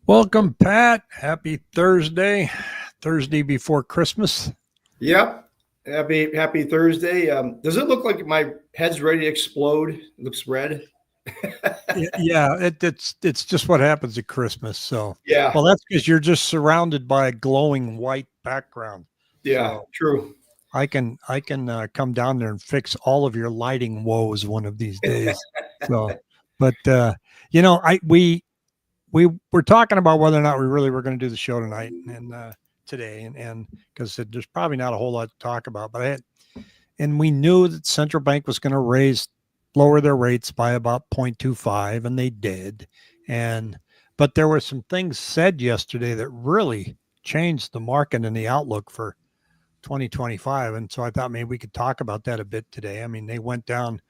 Welcome, Pat. Happy Thursday, Thursday before Christmas. Yep. Happy Thursday. Does it look like my head's ready to explode? It looks red. Yeah, it's just what happens at Christmas. So, Yeah. well, that's because you're just surrounded by a glowing white background. Yeah. So True. I can come down there and fix all of your lighting woes one of these days. So, but I we were talking about whether or not we really were going to do the show tonight and today, and because there's probably not a whole lot to talk about, but and we knew that central bank was going to lower their rates by about 0.25, and they did. But there were some things said yesterday that really changed the market and the outlook for 2025. And so I thought maybe we could talk about that a bit today. I mean, they went down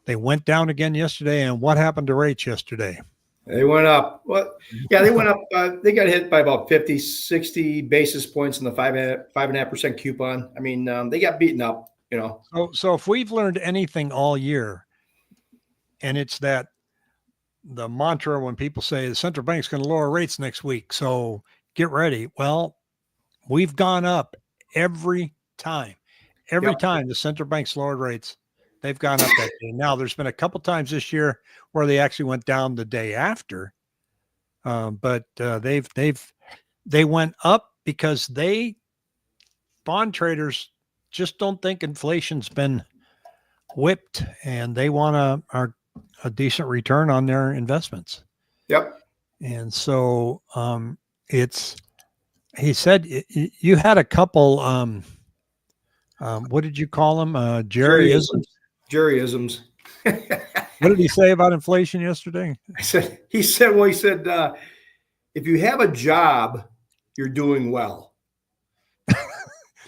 again yesterday. And what happened to rates yesterday? They went up. Well, yeah, they went up. They got hit by about 50, 60 basis points in the 5.5% coupon. I mean, they got beaten up. So if we've learned anything all year, and it's that the mantra when people say the central bank's going to lower rates next week, so get ready. Well, we've gone up every time. Every Yep. time the central bank's lowered rates, they've gone up that day. Now, there's been a couple times this year where they actually went down the day after, but they went up because bond traders just don't think inflation's been whipped, and they want a decent return on their investments. Yep. And so he said you had a couple, what did you call them? Jerryisms. Jerryisms. What did he say about inflation yesterday? He said, if you have a job, you're doing well.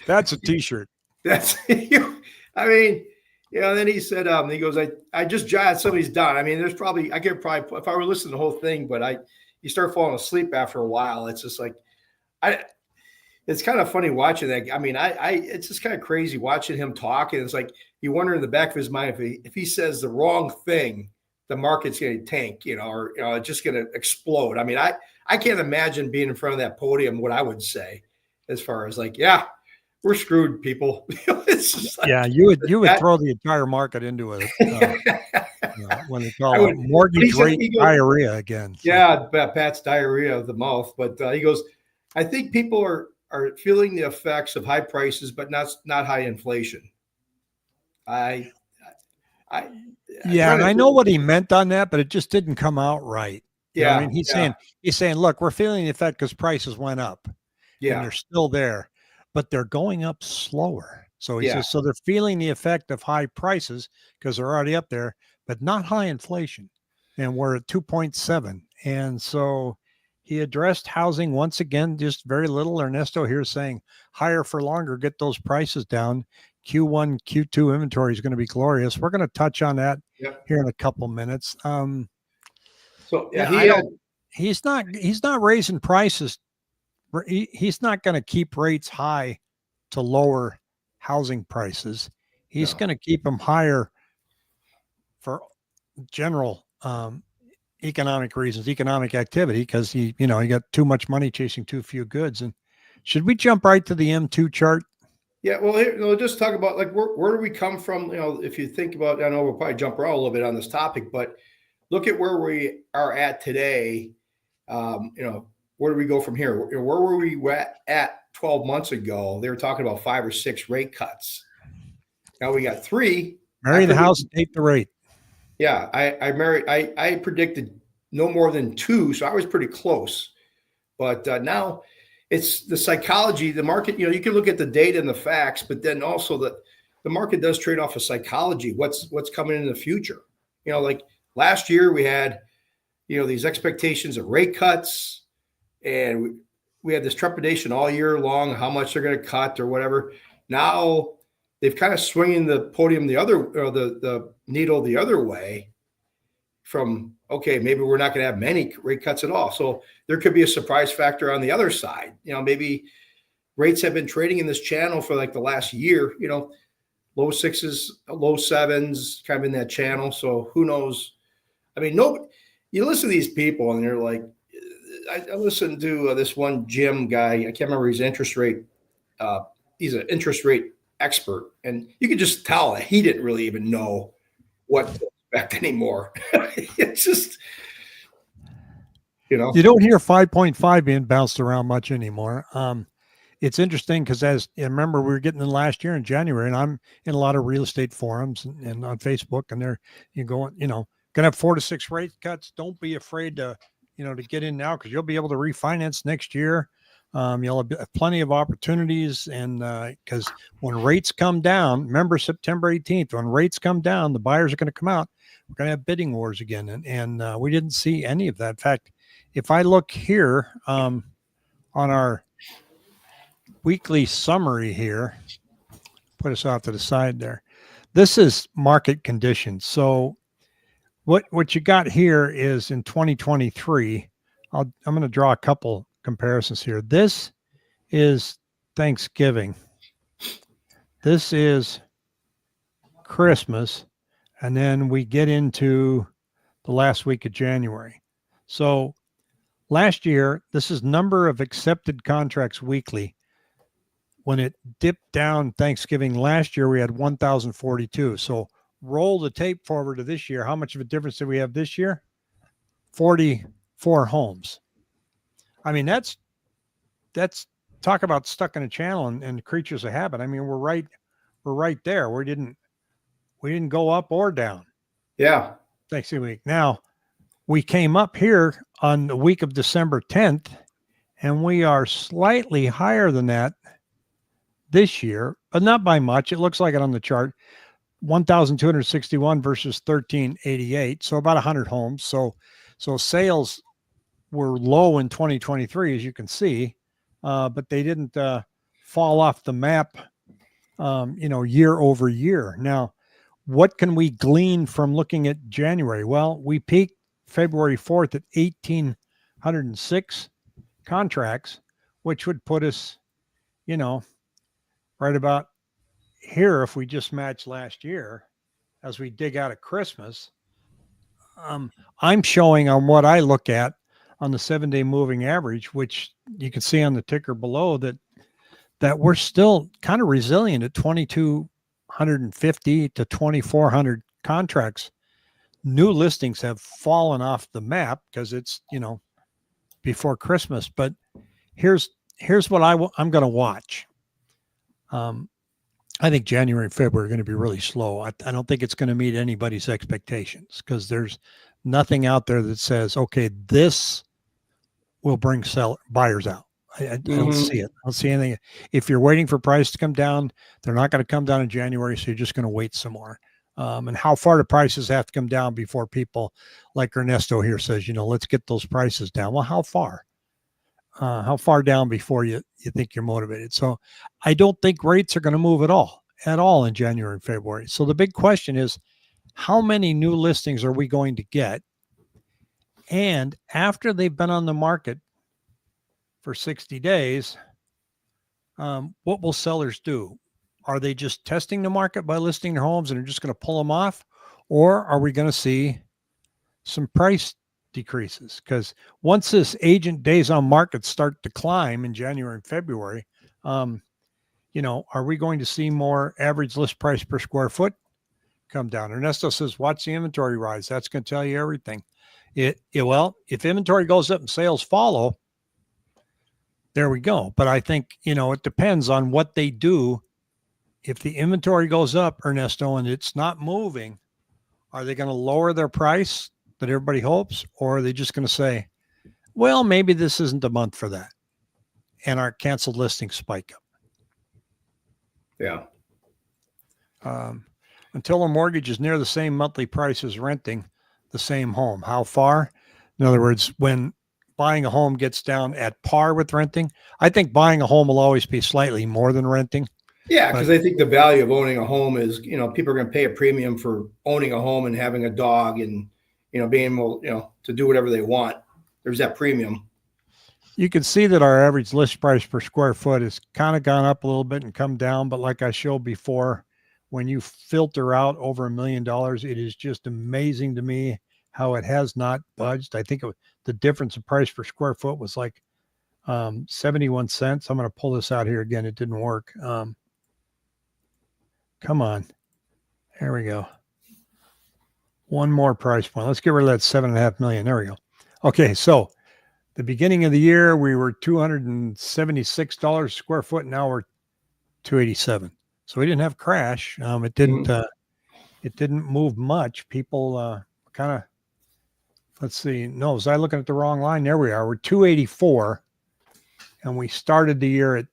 That's a t-shirt. That's, I mean, then he said, he goes, I just jotted somebody's down. I mean, I could probably, if I were listening to the whole thing, but you start falling asleep after a while. It's just like, it's kind of funny watching that. I mean, it's just kind of crazy watching him talk. And it's like, you wonder in the back of his mind, if he says the wrong thing, the market's going to tank, or, it's just going to explode. I mean, I can't imagine being in front of that podium, what I would say as far as like, yeah, we're screwed, people. It's just like, yeah, you would throw the entire market into it when they call it mortgage rate diarrhea again. So. Yeah, Pat's diarrhea of the mouth. But he goes, I think people are feeling the effects of high prices, but not high inflation. And I know what he meant on that, but it just didn't come out right. Yeah, I mean, he's saying, look, we're feeling the effect because prices went up. Yeah, and they're still there, but they're going up slower. So he says, so they're feeling the effect of high prices because they're already up there, but not high inflation. And we're at 2.7. And so he addressed housing once again, just very little. Ernesto here saying higher for longer, get those prices down. Q1, Q2 inventory is going to be glorious. We're going to touch on that here in a couple minutes. He's not raising prices. He's not going to keep rates high to lower housing prices. He's going to keep them higher for general economic reasons, economic activity, because he got too much money chasing too few goods. And should we jump right to the M2 chart? Yeah, well, here, just talk about like where do we come from? If you think about, I know we'll probably jump around a little bit on this topic, but look at where we are at today. Where do we go from here? Where were we at 12 months ago? They were talking about 5 or 6 rate cuts. Now we got 3. Marry the house and take the rate. Yeah, I predicted no more than 2, so I was pretty close. But now it's the psychology, the market. You can look at the data and the facts, but then also the market does trade off of psychology. What's coming in the future? Like last year we had, these expectations of rate cuts. And we had this trepidation all year long, how much they're going to cut or whatever. Now they've kind of swinging the podium the needle the other way from, okay, maybe we're not going to have many rate cuts at all. So there could be a surprise factor on the other side. Maybe rates have been trading in this channel for like the last year, low 6s, low 7s, kind of in that channel. So who knows? I mean, you listen to these people and they're like, I listened to this one Jim guy. I can't remember his interest rate. He's an interest rate expert, and you could just tell that he didn't really even know what to expect anymore. It's just, You don't hear 5.5 being bounced around much anymore. It's interesting because as I remember, we were getting in last year in January, and I'm in a lot of real estate forums and on Facebook, and they're going to have 4 to 6 rate cuts. Don't be afraid to to get in now because you'll be able to refinance next year. You'll have plenty of opportunities, and because when rates come down, remember September 18th, when rates come down, the buyers are going to come out. We're going to have bidding wars again, and we didn't see any of that. In fact, if I look here on our weekly summary here, put us off to the side there. This is market conditions. So what you got here is in 2023. I'm going to draw a couple comparisons here. This is Thanksgiving. This is Christmas. And then we get into the last week of January. So last year, this is number of accepted contracts weekly. When it dipped down Thanksgiving last year, we had 1,042. So roll the tape forward to this year. How much of a difference do we have this year? 44 homes. I mean, that's talk about stuck in a channel and creatures of habit. I mean, we're right there. We didn't go up or down. Yeah. Thanksgiving week. Now we came up here on the week of December 10th, and we are slightly higher than that this year, but not by much. It looks like it on the chart. 1,261 versus 1,388. So about 100 homes. So sales were low in 2023, as you can see, but they didn't fall off the map, year over year. Now, what can we glean from looking at January? Well, we peaked February 4th at 1,806 contracts, which would put us, right about here if we just match last year as we dig out of Christmas. I'm showing on what I look at on the 7-day moving average, which you can see on the ticker below, that we're still kind of resilient at 2,250 to 2,400 contracts. New listings have fallen off the map because it's before Christmas. But here's what I'm going to watch. I think January and February are going to be really slow. I don't think it's going to meet anybody's expectations because there's nothing out there that says, okay, this will bring buyers out. I don't see it. I don't see anything. If you're waiting for price to come down, they're not going to come down in January. So you're just going to wait some more. And how far do prices have to come down before people like Ernesto here says, let's get those prices down? Well, how far? How far down before you think you're motivated? So I don't think rates are going to move at all in January and February. So the big question is, how many new listings are we going to get? And after they've been on the market for 60 days, what will sellers do? Are they just testing the market by listing their homes and are just going to pull them off? Or are we going to see some price decreases? Because once this agent days on market start to climb in January and February, are we going to see more average list price per square foot come down? Ernesto says, watch the inventory rise. That's going to tell you everything. Well, if inventory goes up and sales follow, there we go. But I think, it depends on what they do. If the inventory goes up, Ernesto, and it's not moving, are they going to lower their price that everybody hopes? Or are they just going to say, well, maybe this isn't the month for that, and our canceled listings spike up? Yeah. Until a mortgage is near the same monthly price as renting the same home. How far? In other words, when buying a home gets down at par with renting, I think buying a home will always be slightly more than renting. Yeah, because I think the value of owning a home is, people are going to pay a premium for owning a home and having a dog and, being able, to do whatever they want. There's that premium. You can see that our average list price per square foot has kind of gone up a little bit and come down. But like I showed before, when you filter out over $1 million, it is just amazing to me how it has not budged. I think the difference in price per square foot was like 71 cents. I'm going to pull this out here again. It didn't work. Come on. There we go. One more price point. Let's get rid of that 7.5 million. There we go. Okay. So the beginning of the year, we were $276 a square foot. Now we're 287. So we didn't have crash. It didn't move much. People kind of, let's see. No, was I looking at the wrong line? There we are. We're 284. And we started the year at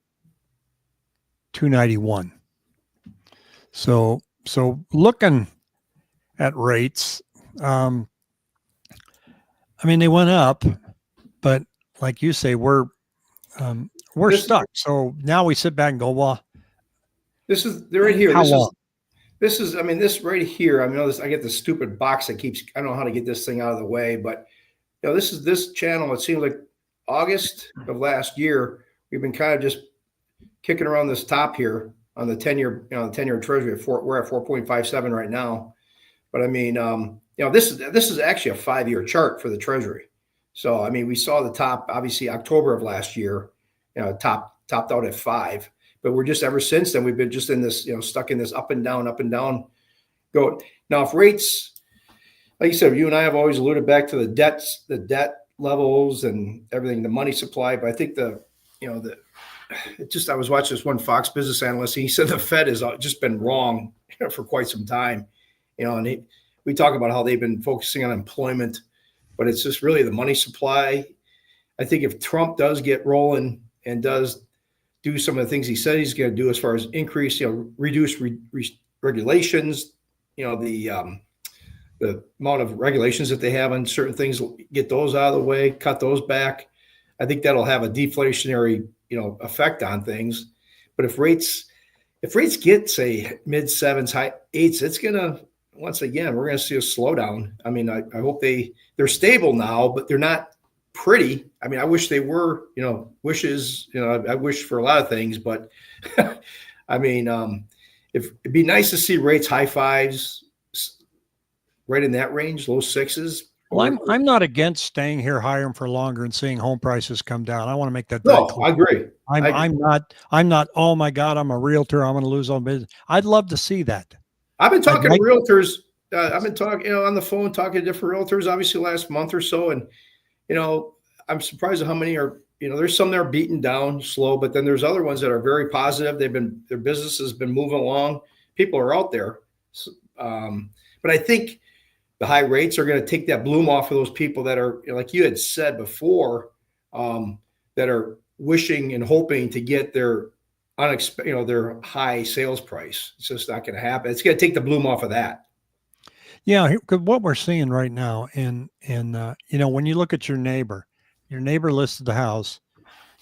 291. So looking at rates, I mean, they went up, but like you say, we're stuck. So now we sit back and go, well, they're right here. How long? I mean, this right here, I mean, I get this stupid box that keeps, I don't know how to get this thing out of the way, but this channel, it seems like August of last year, we've been kind of just kicking around this top here on the 10-year, the 10-year treasury. We're at 4.57 right now. But I mean, this is actually a 5-year chart for the treasury. So, I mean, we saw the top, obviously October of last year, topped out at 5. But we're just, ever since then, we've been just in this, stuck in this up and down go. Now, if rates, like you said, you and I have always alluded back to the debt levels and everything, the money supply. But I think I was watching this one Fox business analyst, and he said the Fed has just been wrong for quite some time, and we talk about how they've been focusing on employment, but it's just really the money supply. I think if Trump does get rolling and does do some of the things he said he's going to do as far as increase, reduce regulations, the amount of regulations that they have on certain things, get those out of the way, cut those back. I think that'll have a deflationary, effect on things. But if rates get, say, mid 7s, high 8s, it's going to, once again, we're going to see a slowdown. I mean, I hope they're stable now, but they're not pretty. I mean, I wish they were, wishes, I wish for a lot of things, but I mean, if it'd be nice to see rates high 5s, right in that range, low 6s. Well, I'm not against staying here higher and for longer and seeing home prices come down. I want to make that very clear. I agree. I'm not, oh my God, I'm a realtor, I'm going to lose all business. I'd love to see that. I've been talking to realtors. I've been talking, on the phone, talking to different realtors, obviously last month or so. And, I'm surprised at how many are, there's some that are beaten down slow, but then there's other ones that are very positive. Their business has been moving along. People are out there. But I think the high rates are going to take that bloom off of those people that are, like you had said before, that are wishing and hoping to get their their high sales price. It's just not going to happen. It's going to take the bloom off of that. Yeah, because what we're seeing right now, and when you look at your neighbor listed the house,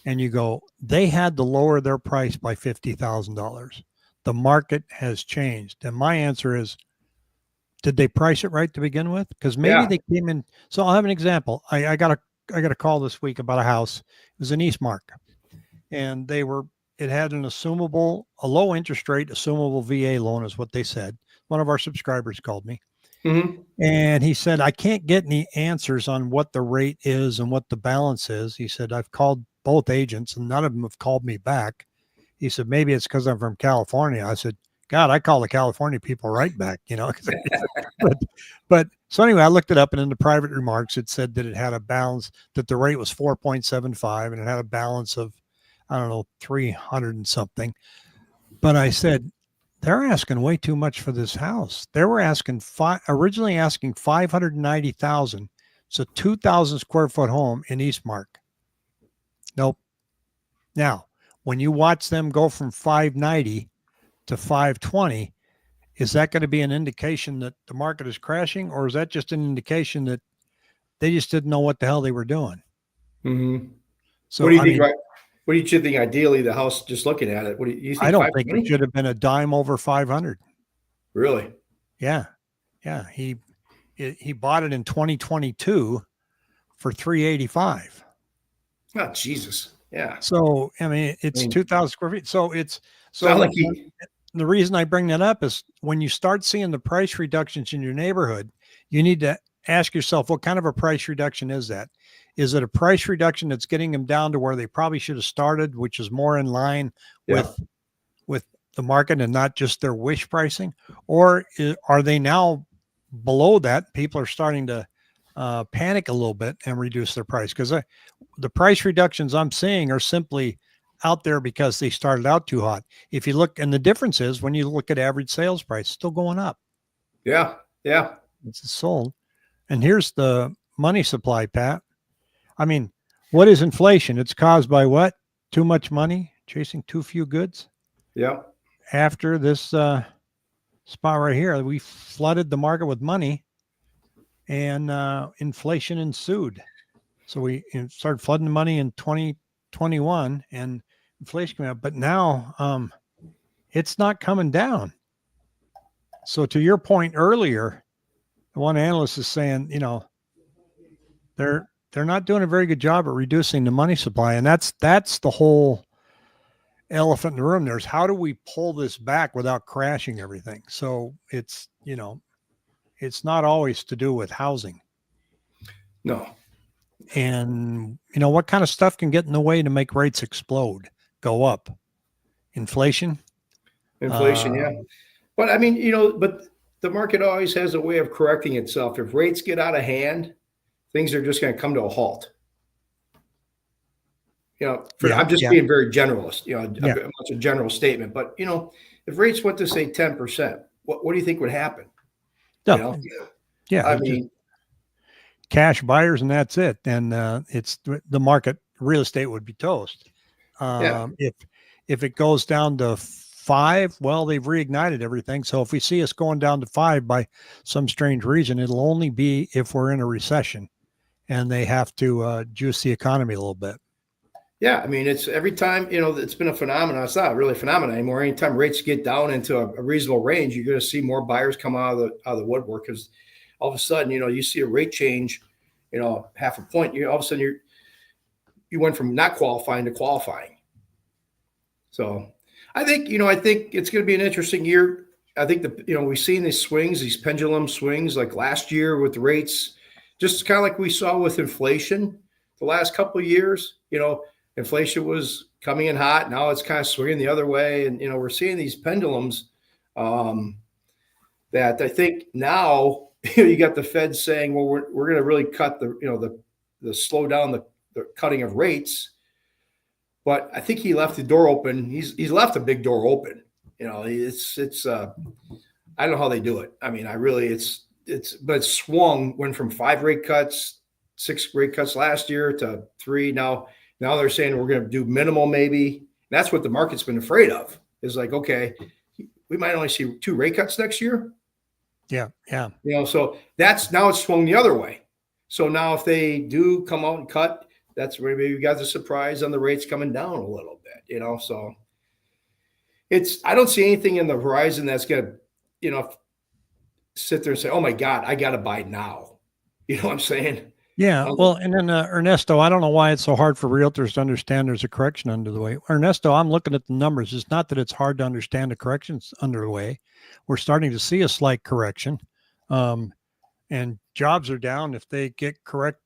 and you go, they had to lower their price by $50,000. The market has changed, and my answer is, did they price it right to begin with? Because maybe they came in. So I'll have an example. I got a call this week about a house. It was in Eastmark, and it had a low interest rate, assumable VA loan is what they said. One of our subscribers called me. Mm-hmm. And he said, I can't get any answers on what the rate is and what the balance is. He said, I've called both agents and none of them have called me back. He said, maybe it's because I'm from California. I said, God, I call the California people right back, but so anyway, I looked it up, and in the private remarks, it said that it had a balance, that the rate was 4.75 and it had a balance of, I don't know, 300 and something. But I said, they're asking way too much for this house. They were originally asking 590,000. It's a 2,000 square foot home in Eastmark. Nope. Now, when you watch them go from 590 to 520, is that going to be an indication that the market is crashing, or is that just an indication that they just didn't know what the hell they were doing? Mm-hmm. So what do you think? Right? What do you think? Ideally, the house, just looking at it, what do you think? I don't think it should have been a dime over 500. Really? Yeah. He bought it in 2022 for 385. Oh, Jesus. Yeah. So I mean, it's 2,000 square feet. So the reason I bring that up is when you start seeing the price reductions in your neighborhood, you need to ask yourself, what kind of a price reduction is that? Is it a price reduction that's getting them down to where they probably should have started, which is more in line Yeah. with the market and not just their wish pricing? Or are they now below that? People are starting to panic a little bit and reduce their price, because the price reductions I'm seeing are simply out there because they started out too hot. If you look, and the difference is when you look at average sales price, still going up. Yeah. Yeah. It's sold. And here's the money supply, Pat. I mean, what is inflation? It's caused by what? Too much money chasing too few goods. Yeah. After this spot right here, we flooded the market with money, and inflation ensued. So we started flooding the money in 2021, and inflation came out. But now it's not coming down. So to your point earlier, one analyst is saying, they're not doing a very good job at reducing the money supply, and that's the whole elephant in the room. There's how do we pull this back without crashing everything? So it's not always to do with housing. No. And what kind of stuff can get in the way to make rates explode, go up? Inflation. Yeah. But I mean, but the market always has a way of correcting itself. If rates get out of hand, things are just going to come to a halt. I'm just being very generalist, much a general statement, but if rates went to say 10%, what do you think would happen? Yeah. I mean, cash buyers, and that's it. And it's the market, real estate would be toast. If it goes down to 5, well, they've reignited everything. So if we see us going down to 5 by some strange reason, it'll only be if we're in a recession and they have to juice the economy a little bit. Yeah, I mean, it's every time, it's been a phenomenon. It's not really a phenomenon anymore. Anytime rates get down into a reasonable range, you're going to see more buyers come out of the woodwork, because all of a sudden, you see a rate change, half a point. All of a sudden you went from not qualifying to qualifying. So I think it's going to be an interesting year. I think we've seen these swings, these pendulum swings, like last year with the rates, just kind of like we saw with inflation the last couple of years. Inflation was coming in hot. Now it's kind of swinging the other way. And, we're seeing these pendulums that I think now you got the Fed saying, well, we're going to really cut the slow down the cutting of rates. But I think he left the door open. He's left a big door open. It's I don't know how they do it. I mean, but it went from 5 rate cuts, 6 rate cuts last year to 3 now. Now they're saying we're going to do minimal maybe. And that's what the market's been afraid of, is like, okay, we might only see 2 rate cuts next year. Yeah. Yeah. So now it's swung the other way. So now if they do come out and cut, that's where maybe you got the surprise on the rates coming down a little bit, so I don't see anything in the horizon that's going to, sit there and say, oh my God, I got to buy now. You know what I'm saying? Yeah. Well, and then Ernesto, I don't know why it's so hard for realtors to understand there's a correction under the way. Ernesto, I'm looking at the numbers. It's not that it's hard to understand the corrections under the way. We're starting to see a slight correction, and jobs are down. If they get corrected.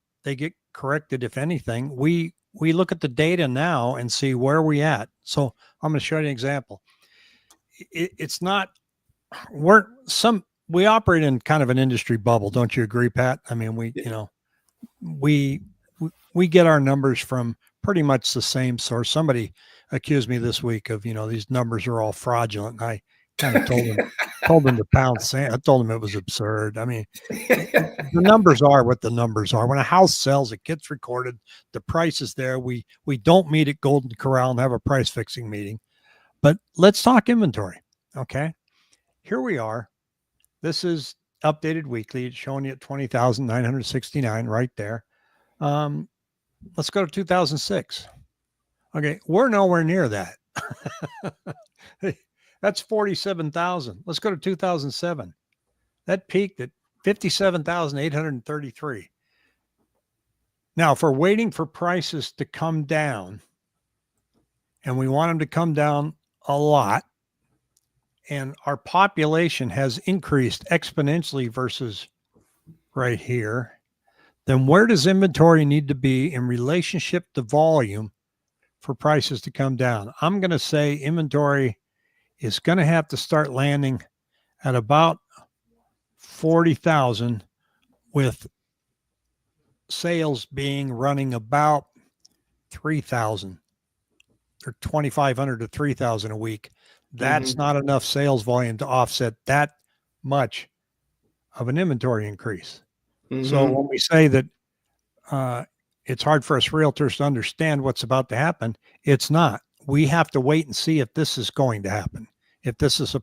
If anything, we look at the data now and see where we at. So I'm going to show you an example. It's not we operate in kind of an industry bubble. Don't you agree, Pat? I mean, we get our numbers from pretty much the same source. Somebody accused me this week of, these numbers are all fraudulent. And I kind of told them to pound sand. I told them it was absurd. I mean, the numbers are what the numbers are. When a house sells, it gets recorded. The price is there. We don't meet at Golden Corral and have a price fixing meeting. But let's talk inventory. Okay. Here we are. This is updated weekly. It's showing you at 20,969 right there. Let's go to 2006. Okay. We're nowhere near that. That's 47,000. Let's go to 2007. That peaked at 57,833. Now, if we're waiting for prices to come down, and we want them to come down a lot, and our population has increased exponentially versus right here, then where does inventory need to be in relationship to volume for prices to come down? I'm going to say inventory is going to have to start landing at about 40,000, with sales being running about 3,000 or 2,500 to 3,000 a week. That's Mm-hmm. not enough sales volume to offset that much of an inventory increase. So Mm-hmm. when we say that uh, it's hard for us realtors to understand what's about to happen, it's not. We have to wait and see if this is going to happen, if this is a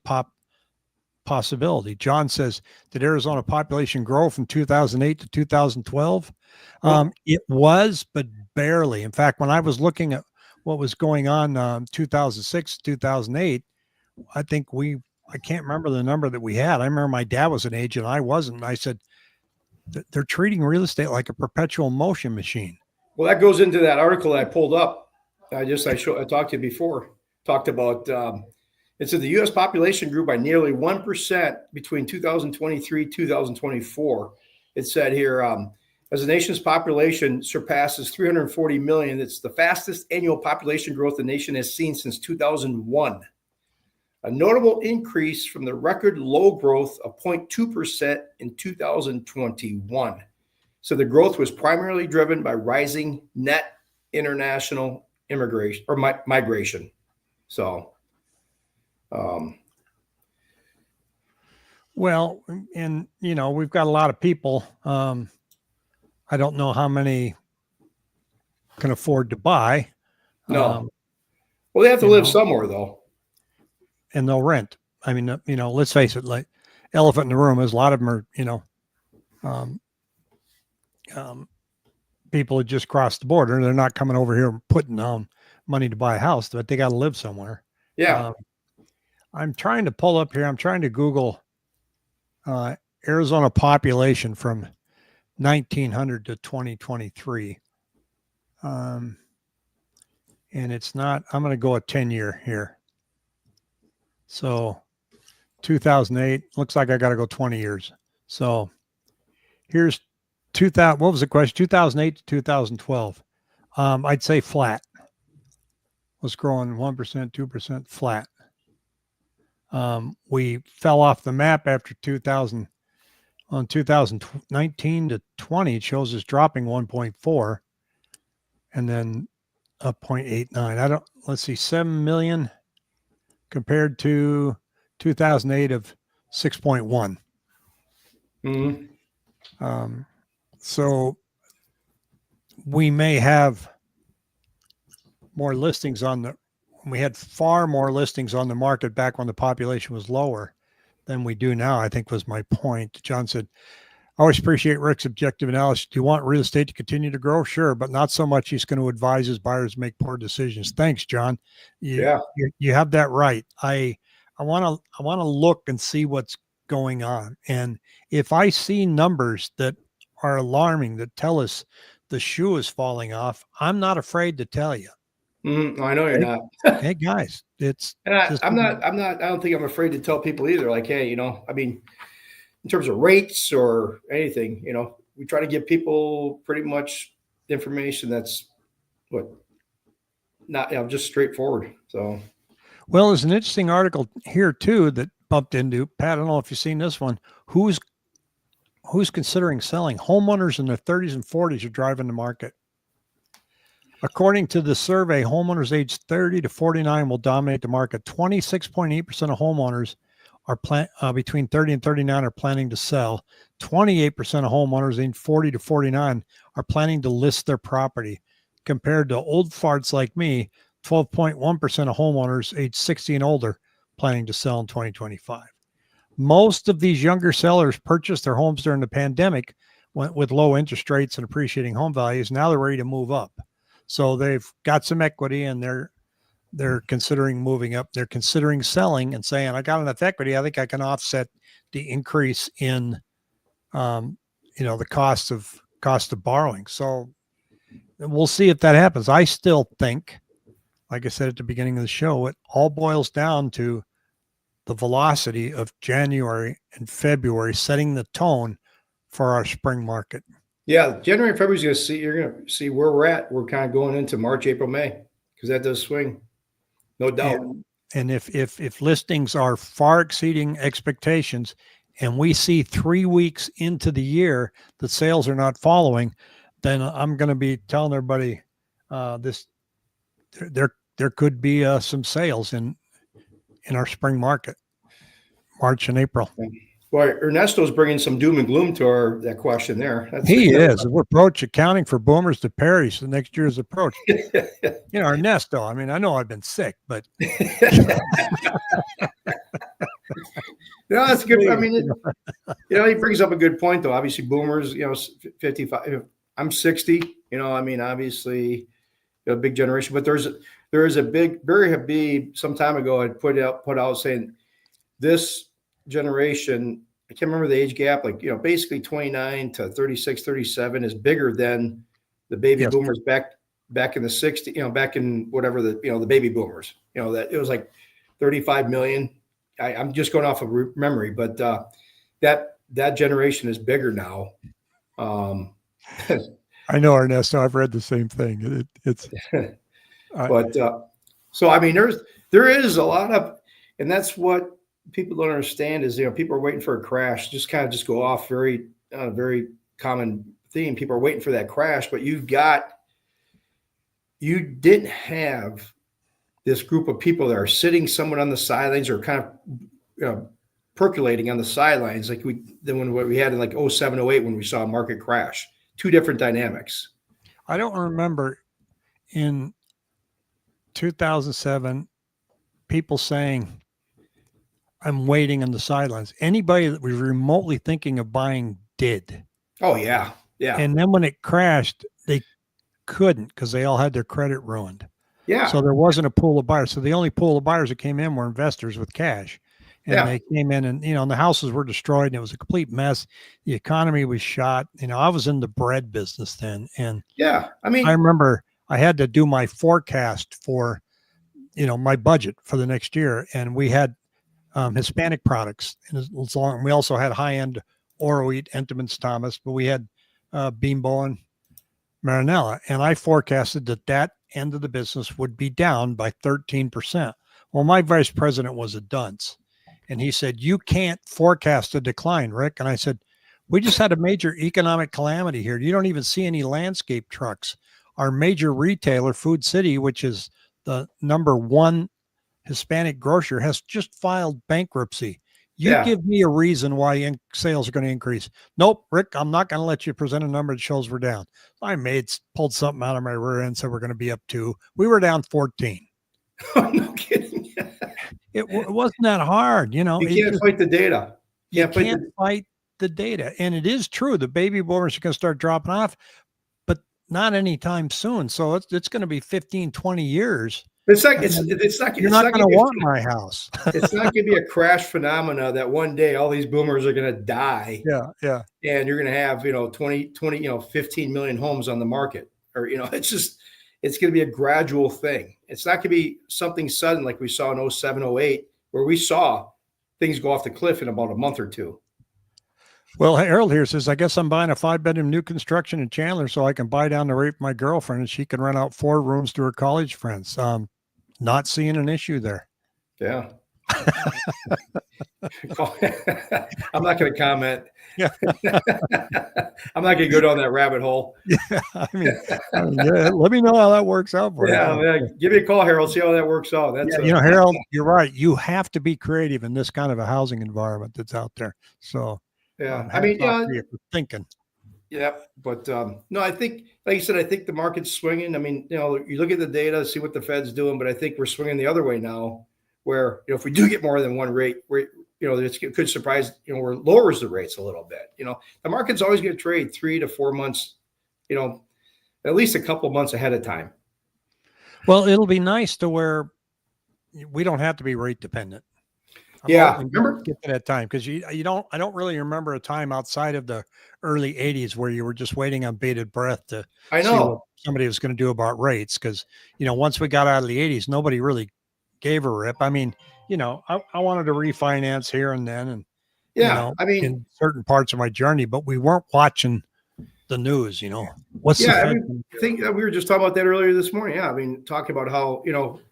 possibility. John says, did Arizona population grow from 2008 to 2012? Well, It was, but barely. In fact, when I was looking at what was going on 2006, 2008, I think I can't remember the number that we had. I remember my dad was an agent, I wasn't. And I said, they're treating real estate like a perpetual motion machine. well, that goes into that article I pulled up. I talked to you before. Talked about it said the U.S. population grew by nearly 1% between 2023 2024. It said here, as the nation's population surpasses 340 million, it's the fastest annual population growth the nation has seen since 2001. A notable increase from the record low growth of 0.2% in 2021. So the growth was primarily driven by rising net international immigration or migration. So, um, Well, and we've got a lot of people. I don't know how many can afford to buy. no, Um, well, they have to you live know, somewhere though. and they'll rent. I mean, let's face it, like elephant in the room is a lot of them are, um, um, people that just crossed the border. They're not coming over here and putting down money to buy a house, but they got to live somewhere. Yeah. Um, I'm trying to pull up here. I'm trying to Google uh, Arizona population from 1900 to 2023. And it's not, I'm going to go a 10-year here. So 2008, looks like I got to go 20 years. So here's 2000. What was the question? 2008 to 2012. I'd say flat. Was growing 1%, 2% flat. We fell off the map after 2000. On 2019 to 20, it shows us dropping 1.4 and then up 0.89. Let's see, 7 million compared to 2008 of 6.1. Mm-hmm. So we may have more listings we had far more listings on the market back when the population was lower than we do now, I think was my point. John said, I always appreciate Rick's objective analysis. Do you want real estate to continue to grow? Sure, but not so much he's going to advise his buyers make poor decisions. Thanks, John. Yeah. You have that right. I want to look and see what's going on. And if I see numbers that are alarming that tell us the shoe is falling off, I'm not afraid to tell you. Mm-hmm. I know you're Hey, not. hey guys, it's And just I'm not. I don't think I'm afraid to tell people either. Like, hey, I mean, in terms of rates or anything, we try to give people pretty much information that's what not just straightforward. So, well, there's an interesting article here too that bumped into. Pat, I don't know if you've seen this one. Who's considering selling? Homeowners in their 30s and 40s are driving the market. According to the survey, homeowners aged 30 to 49 will dominate the market. 26.8% of homeowners are between 30 and 39 are planning to sell. 28% of homeowners aged 40 to 49 are planning to list their property. Compared to old farts like me, 12.1% of homeowners aged 60 and older planning to sell in 2025. Most of these younger sellers purchased their homes during the pandemic with low interest rates and appreciating home values. Now they're ready to move up. So they've got some equity and they're considering moving up. They're considering selling and saying, I got enough equity. I think I can offset the increase in, the cost of borrowing. So we'll see if that happens. I still think, like I said at the beginning of the show, it all boils down to the velocity of January and February setting the tone for our spring market. Yeah, January and February is going to see. You're going to see where we're at. We're kind of going into March, April, May, because that does swing, no doubt. And if listings are far exceeding expectations, and we see 3 weeks into the year that sales are not following, then I'm going to be telling everybody this there could be some sales in our spring market, March and April. Well, Ernesto's bringing some doom and gloom to that question there. He is. We're approach accounting for boomers to perish. The next year's approach. Ernesto. I mean, I know I've been sick, but no, that's good. I mean, he brings up a good point, though. Obviously, boomers, 55. I'm 60. I mean, obviously, a big generation. But there is a big, Barry Habib some time ago had put out saying this generation, I can't remember the age gap, like, basically 29 to 36, 37 is bigger than the baby boomers back in the 60s, back in whatever the baby boomers, that it was like 35 million. I'm just going off of memory, but that generation is bigger now. I know, Ernesto. I've read the same thing. So I mean, there is a lot of, and that's what people don't understand is, people are waiting for a crash. Just go off very common theme. People are waiting for that crash, but you didn't have this group of people that are sitting somewhat on the sidelines or kind of, percolating on the sidelines like what we had in like 07, 08 when we saw a market crash. Two different dynamics. I don't remember in 2007 people saying, I'm waiting on the sidelines. Anybody that was remotely thinking of buying did. Oh, yeah. Yeah. And then when it crashed, they couldn't because they all had their credit ruined. Yeah. So there wasn't a pool of buyers. So the only pool of buyers that came in were investors with cash. And they came in and, and the houses were destroyed and it was a complete mess. The economy was shot. I was in the bread business then. And I remember I had to do my forecast for, my budget for the next year. And we had Hispanic products. And we also had high-end Oro Wheat, Entenmann's Thomas, but we had Bimbo and Marinella. And I forecasted that end of the business would be down by 13%. Well, my vice president was a dunce. And he said, you can't forecast a decline, Rick. And I said, we just had a major economic calamity here. You don't even see any landscape trucks. Our major retailer, Food City, which is the number one Hispanic grocer, has just filed bankruptcy. You give me a reason why sales are going to increase. Nope, Rick, I'm not going to let you present a number that shows we're down. I pulled something out of my rear end, so we're going to be up 2. We were down 14. No kidding. It wasn't that hard, You can't fight the data. You can't fight the data. And it is true. The baby boomers are going to start dropping off, but not anytime soon. So it's going to be 15, 20 years. It's not you're not going to want my house. It's not going to be a crash phenomena that one day all these boomers are going to die. Yeah. And you're going to have, 20, 15 million homes on the market, or, it's going to be a gradual thing. It's not going to be something sudden like we saw in 07, 08, where we saw things go off the cliff in about a month or two. Well, Harold here says, I guess I'm buying a 5-bedroom new construction in Chandler so I can buy down the rate for my girlfriend and she can rent out 4 rooms to her college friends. Not seeing an issue there. Yeah. I'm not going to comment. Yeah. I'm not going to go down that rabbit hole. Yeah, I mean, let me know how that works out for you. Yeah, give me a call, Harold. See how that works out. That's Harold, you're right. You have to be creative in this kind of a housing environment that's out there. So, I mean, thinking. Yeah, but no, I think, like you said, I think the market's swinging. I mean, you look at the data, see what the Fed's doing, but I think we're swinging the other way now, where if we do get more than one rate, it could surprise, or lowers the rates a little bit. The market's always going to trade 3 to 4 months, at least a couple of months ahead of time. Well, it'll be nice to where we don't have to be rate dependent. Remember get to that time, because I don't really remember a time outside of the early 80s where you were just waiting on bated breath to see what somebody was going to do about rates. Because once we got out of the 80s, nobody really gave a rip. I mean, I wanted to refinance here and then, and Yeah, I mean, in certain parts of my journey, but we weren't watching the news. What's the yeah, Fed I think that we were just talking about that earlier this morning. Yeah, I mean, talking about how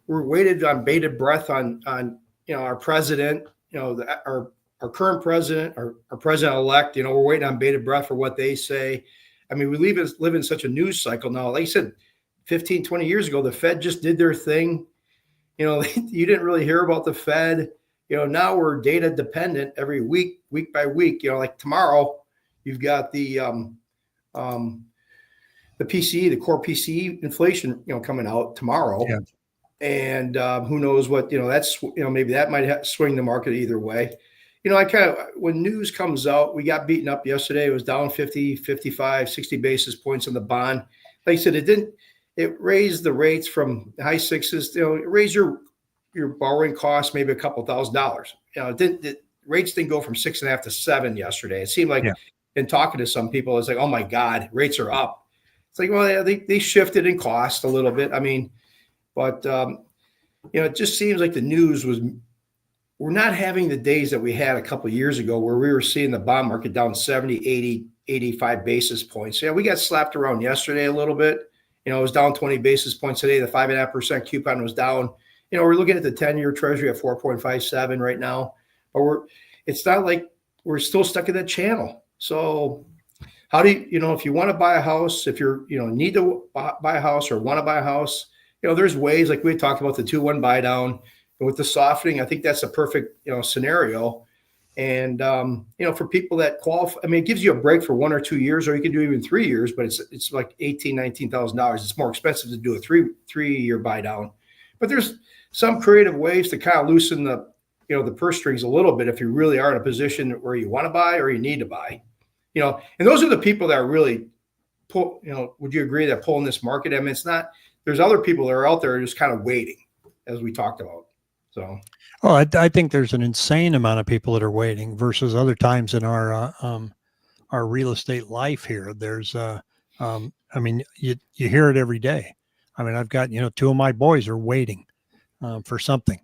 we're waited on bated breath on our president, our current president, our president elect. We're waiting on bated breath for what they say. I mean, we live in such a news cycle now. Like I said, 15, 20 years ago, the Fed just did their thing. You didn't really hear about the Fed. Now we're data dependent every week by week. Like tomorrow, you've got the PCE, the core PCE inflation, coming out tomorrow. Yeah. And who knows what, that's, maybe that might swing the market either way. I kind of, when news comes out, we got beaten up yesterday. It was down 50, 55, 60 basis points on the bond. Like I said, it raised the rates from high sixes, it raised your borrowing costs maybe a couple $1,000s. Rates didn't go from 6.5 to 7 yesterday. It seemed like, in talking to some people, it's like, oh my God, rates are up. It's like, well, they shifted in cost a little bit. I mean, but it just seems like the news we're not having the days that we had a couple of years ago where we were seeing the bond market down 70, 80, 85 basis points. Yeah, we got slapped around yesterday a little bit. It was down 20 basis points today. The 5.5% coupon was down. We're looking at the 10-year treasury at 4.57 right now, but it's not like we're still stuck in that channel. So how do you, if you want to buy a house, if you're, need to buy a house or want to buy a house, there's ways, like we talked about the 2-1 buy down, and with the softening, I think that's a perfect, scenario. And, for people that qualify, I mean, it gives you a break for 1 or 2 years, or you can do even 3 years, but it's like $19,000. It's more expensive to do a three-year buy down, but there's some creative ways to kind of loosen the purse strings a little bit if you really are in a position where you want to buy or you need to buy. And those are the people that are really would you agree that pulling this market? I mean, it's not, there's other people that are out there just kind of waiting, as we talked about. So, I think there's an insane amount of people that are waiting versus other times in our real estate life here. There's, I mean, you hear it every day. I mean, I've got, 2 of my boys are waiting for something.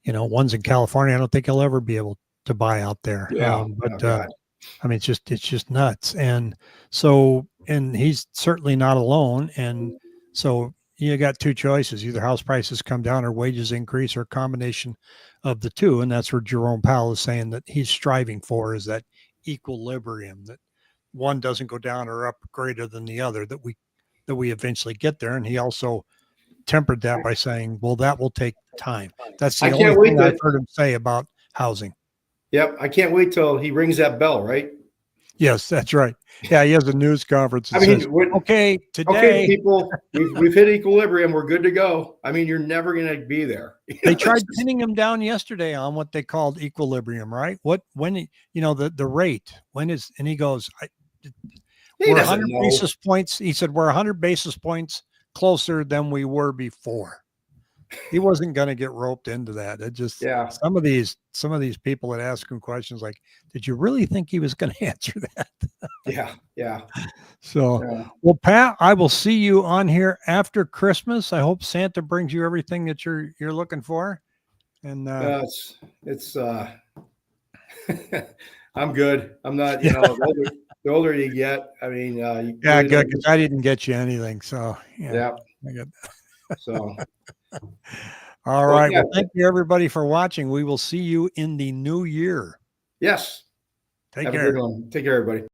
One's in California. I don't think he'll ever be able to buy out there. yeah. I mean, it's just nuts. And so, and he's certainly not alone. And so you got 2 choices: either house prices come down or wages increase, or a combination of the two. And that's where Jerome Powell is saying that he's striving for, is that equilibrium, that one doesn't go down or up greater than the other, that we eventually get there. And he also tempered that by saying, well, that will take time. That's the only thing I've heard him say about housing. Yep. I can't wait till he rings that bell, right? Yes, that's right. Yeah, he has a news conference. I mean, says, okay, today, okay, people, we've hit equilibrium. We're good to go. I mean, you're never going to be there. They tried pinning him down yesterday on what they called equilibrium, right? When the rate, when is, and he goes, we're 100 basis points. He said, we're 100 basis points closer than we were before. He wasn't going to get roped into that. It just, some of these people that ask him questions like, did you really think he was going to answer that? Yeah. So, well, Pat, I will see you on here after Christmas. I hope Santa brings you everything that you're looking for. And it's I'm good. I'm not, the older you get. I mean, good, because I didn't get you anything. So yeah. I got so. All right. Well, thank you everybody for watching. We will see you in the new year. Yes. Take care. Take care, everybody.